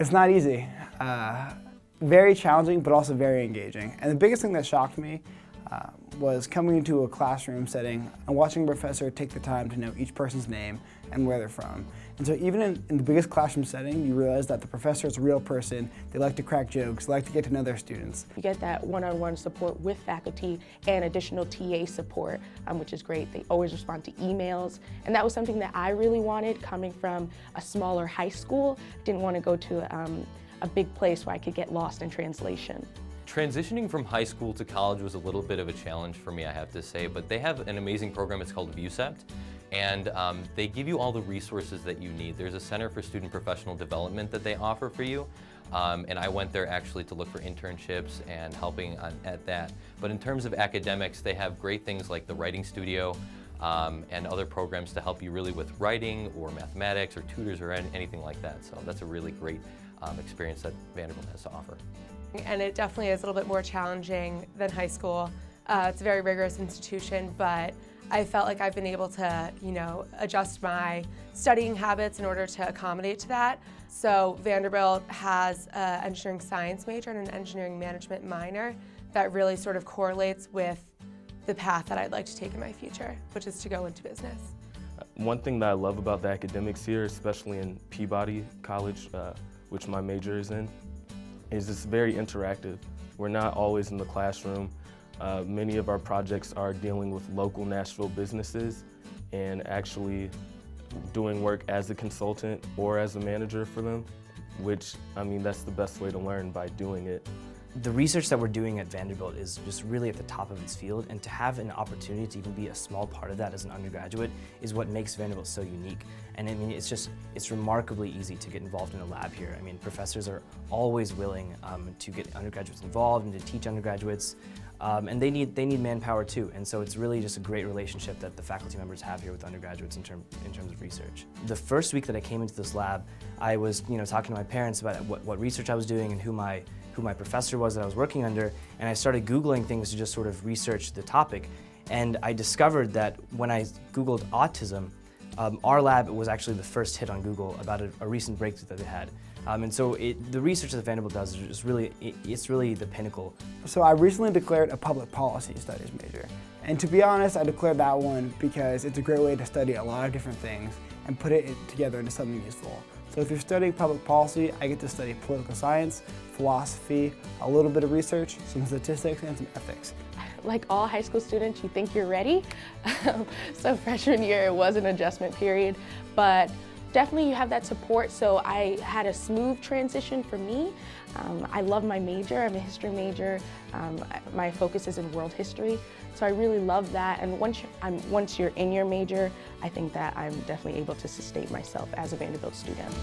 It's not easy. Very challenging, but also very engaging. And the biggest thing that shocked me was coming into a classroom setting and watching a professor take the time to know each person's name and where they're from. And so even in the biggest classroom setting, you realize that the professor is a real person. They like to crack jokes, they like to get to know their students. You get that one-on-one support with faculty and additional TA support, which is great. They always respond to emails. And that was something that I really wanted coming from a smaller high school. Didn't want to go to a big place where I could get lost in translation. Transitioning from high school to college was a little bit of a challenge for me, I have to say, but they have an amazing program. It's called ViewCept, and they give you all the resources that you need. There's a Center for Student Professional Development that they offer for you, and I went there actually to look for internships and helping at that. But in terms of academics, they have great things like the Writing Studio and other programs to help you really with writing or mathematics or tutors or anything like that. So that's a really great experience that Vanderbilt has to offer. And it definitely is a little bit more challenging than high school. It's a very rigorous institution, but I felt like I've been able to, adjust my studying habits in order to accommodate to that. So Vanderbilt has an engineering science major and an engineering management minor that really sort of correlates with the path that I'd like to take in my future, which is to go into business. One thing that I love about the academics here, especially in Peabody College, which my major is in, is it's very interactive. We're not always in the classroom. Many of our projects are dealing with local Nashville businesses and actually doing work as a consultant or as a manager for them, which, that's the best way to learn, by doing it. The research that we're doing at Vanderbilt is just really at the top of its field, and to have an opportunity to even be a small part of that as an undergraduate is what makes Vanderbilt so unique. And it's remarkably easy to get involved in a lab here. Professors are always willing to get undergraduates involved and to teach undergraduates, and they need manpower too. And so it's really just a great relationship that the faculty members have here with undergraduates in terms of research. The first week that I came into this lab, I was talking to my parents about what research I was doing and who my professor was that I was working under, and I started Googling things to just sort of research the topic. And I discovered that when I Googled autism, our lab was actually the first hit on Google about a recent breakthrough that they had. And so the research that Vanderbilt does is really the pinnacle. So I recently declared a public policy studies major. And to be honest, I declared that one because it's a great way to study a lot of different things and put it together into something useful. So if you're studying public policy, I get to study political science, philosophy, a little bit of research, some statistics, and some ethics. Like all high school students, you think you're ready. So freshman year, it was an adjustment period, but definitely you have that support, so I had a smooth transition for me. I love my major, I'm a history major. My focus is in world history, so I really love that. And once you're in your major, I think that I'm definitely able to sustain myself as a Vanderbilt student.